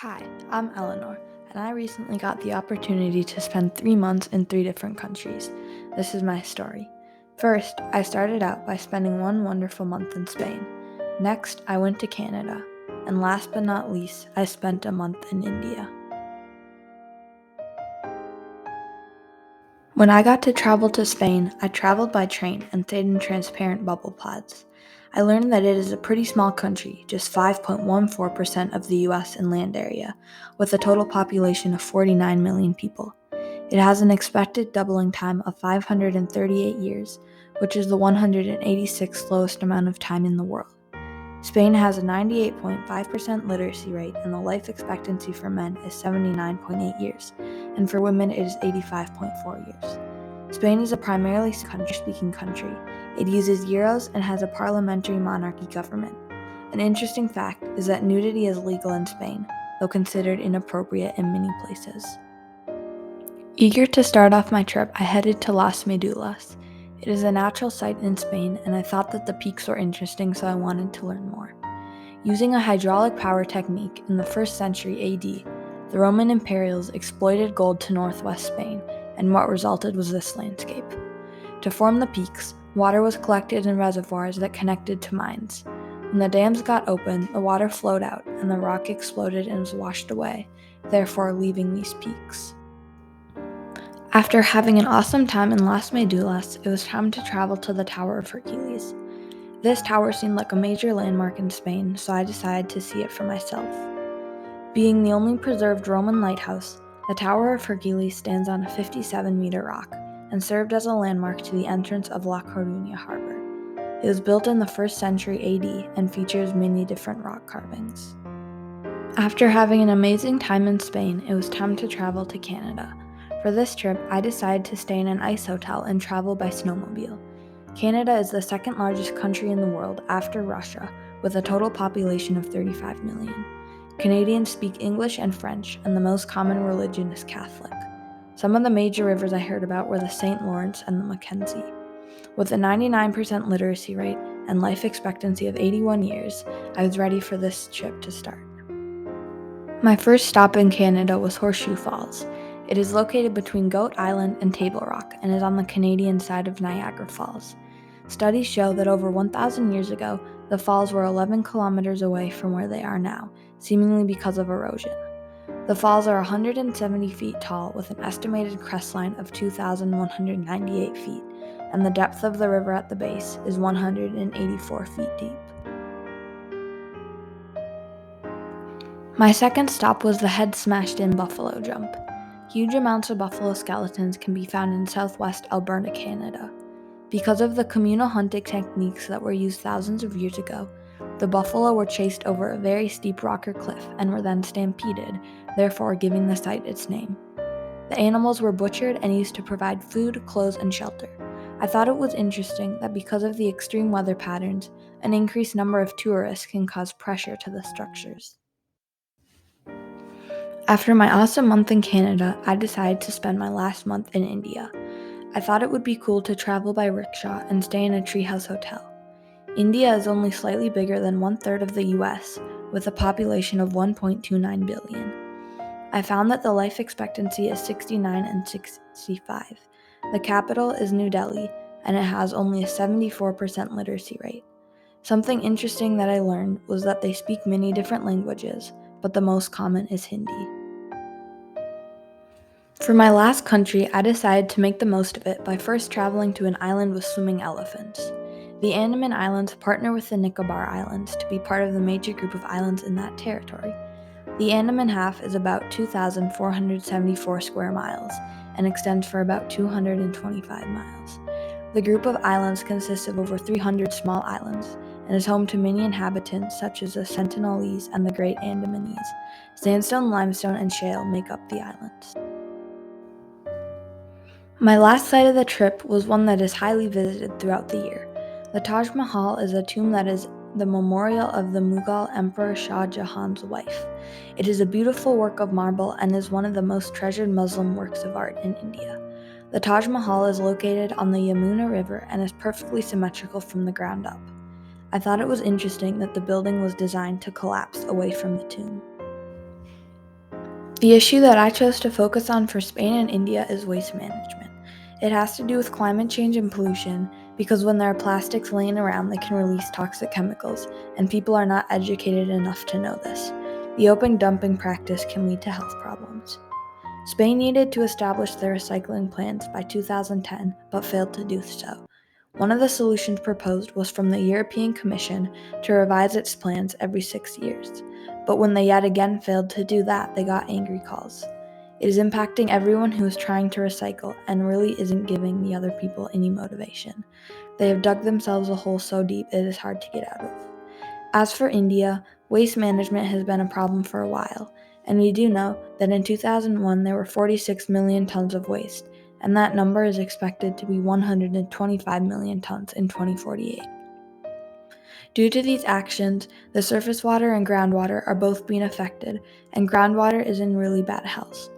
Hi, I'm Eleanor, and I recently got the opportunity to spend 3 months in 3 different countries. This is my story. First, I started out by spending one wonderful month in Spain. Next, I went to Canada. And last but not least, I spent a month in India. When I got to travel to Spain, I traveled by train and stayed in transparent bubble pods. I learned that it is a pretty small country, just 5.14% of the US in land area, with a total population of 49 million people. It has an expected doubling time of 538 years, which is the 186th lowest amount of time in the world. Spain has a 98.5% literacy rate, and the life expectancy for men is 79.8 years, and for women it is 85.4 years. Spain is a primarily Spanish-speaking country. It uses euros and has a parliamentary monarchy government. An interesting fact is that nudity is legal in Spain, though considered inappropriate in many places. Eager to start off my trip, I headed to Las Medulas. It is a natural site in Spain, and I thought that the peaks were interesting, so I wanted to learn more. Using a hydraulic power technique in the 1st century AD, the Roman imperials exploited gold to northwest Spain, and what resulted was this landscape. To form the peaks, water was collected in reservoirs that connected to mines. When the dams got open, the water flowed out, and the rock exploded and was washed away, therefore leaving these peaks. After having an awesome time in Las Medulas, it was time to travel to the Tower of Hercules. This tower seemed like a major landmark in Spain, so I decided to see it for myself. Being the only preserved Roman lighthouse, the Tower of Hercules stands on a 57-meter rock and served as a landmark to the entrance of La Coruña harbor. It was built in the 1st century AD and features many different rock carvings. After having an amazing time in Spain, it was time to travel to Canada. For this trip, I decided to stay in an ice hotel and travel by snowmobile. Canada is the 2nd largest country in the world after Russia, with a total population of 35 million. Canadians speak English and French, and the most common religion is Catholic. Some of the major rivers I heard about were the St. Lawrence and the Mackenzie. With a 99% literacy rate and life expectancy of 81 years, I was ready for this trip to start. My first stop in Canada was Horseshoe Falls. It is located between Goat Island and Table Rock and is on the Canadian side of Niagara Falls. Studies show that over 1,000 years ago, the falls were 11 kilometers away from where they are now, seemingly because of erosion. The falls are 170 feet tall with an estimated crestline of 2,198 feet, and the depth of the river at the base is 184 feet deep. My second stop was the head-smashed-in buffalo jump. Huge amounts of buffalo skeletons can be found in southwest Alberta, Canada. Because of the communal hunting techniques that were used thousands of years ago, the buffalo were chased over a very steep rock or cliff and were then stampeded, therefore giving the site its name. The animals were butchered and used to provide food, clothes, and shelter. I thought it was interesting that because of the extreme weather patterns, an increased number of tourists can cause pressure to the structures. After my awesome month in Canada, I decided to spend my last month in India. I thought it would be cool to travel by rickshaw and stay in a treehouse hotel. India is only slightly bigger than 1/3 of the US, with a population of 1.29 billion. I found that the life expectancy is 69 and 65. The capital is New Delhi, and it has only a 74% literacy rate. Something interesting that I learned was that they speak many different languages, but the most common is Hindi. For my last country, I decided to make the most of it by first traveling to an island with swimming elephants. The Andaman Islands partner with the Nicobar Islands to be part of the major group of islands in that territory. The Andaman half is about 2,474 square miles and extends for about 225 miles. The group of islands consists of over 300 small islands and is home to many inhabitants such as the Sentinelese and the Great Andamanese. Sandstone, limestone, and shale make up the islands. My last site of the trip was one that is highly visited throughout the year. The Taj Mahal is a tomb that is the memorial of the Mughal Emperor Shah Jahan's wife. It is a beautiful work of marble and is one of the most treasured Muslim works of art in India. The Taj Mahal is located on the Yamuna River and is perfectly symmetrical from the ground up. I thought it was interesting that the building was designed to collapse away from the tomb. The issue that I chose to focus on for Spain and India is waste management. It has to do with climate change and pollution because when there are plastics laying around, they can release toxic chemicals, and people are not educated enough to know this. The open dumping practice can lead to health problems. Spain needed to establish their recycling plans by 2010, but failed to do so. One of the solutions proposed was from the European Commission to revise its plans every 6 years. But when they yet again failed to do that, they got angry calls. It is impacting everyone who is trying to recycle and really isn't giving the other people any motivation. They have dug themselves a hole so deep it is hard to get out of. As for India, waste management has been a problem for a while, and we do know that in 2001 there were 46 million tons of waste, and that number is expected to be 125 million tons in 2048. Due to these actions, the surface water and groundwater are both being affected, and groundwater is in really bad health.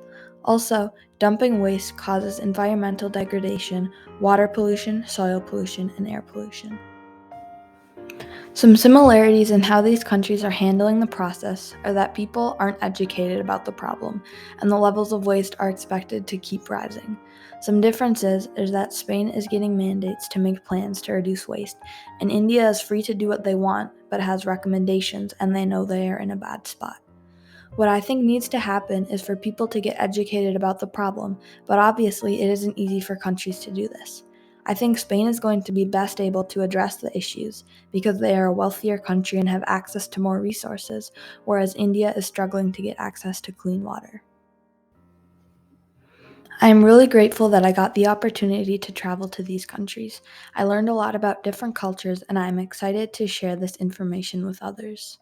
Also, dumping waste causes environmental degradation, water pollution, soil pollution, and air pollution. Some similarities in how these countries are handling the process are that people aren't educated about the problem, and the levels of waste are expected to keep rising. Some differences is that Spain is getting mandates to make plans to reduce waste, and India is free to do what they want, but has recommendations and they know they are in a bad spot. What I think needs to happen is for people to get educated about the problem, but obviously it isn't easy for countries to do this. I think Spain is going to be best able to address the issues because they are a wealthier country and have access to more resources, whereas India is struggling to get access to clean water. I am really grateful that I got the opportunity to travel to these countries. I learned a lot about different cultures and I am excited to share this information with others.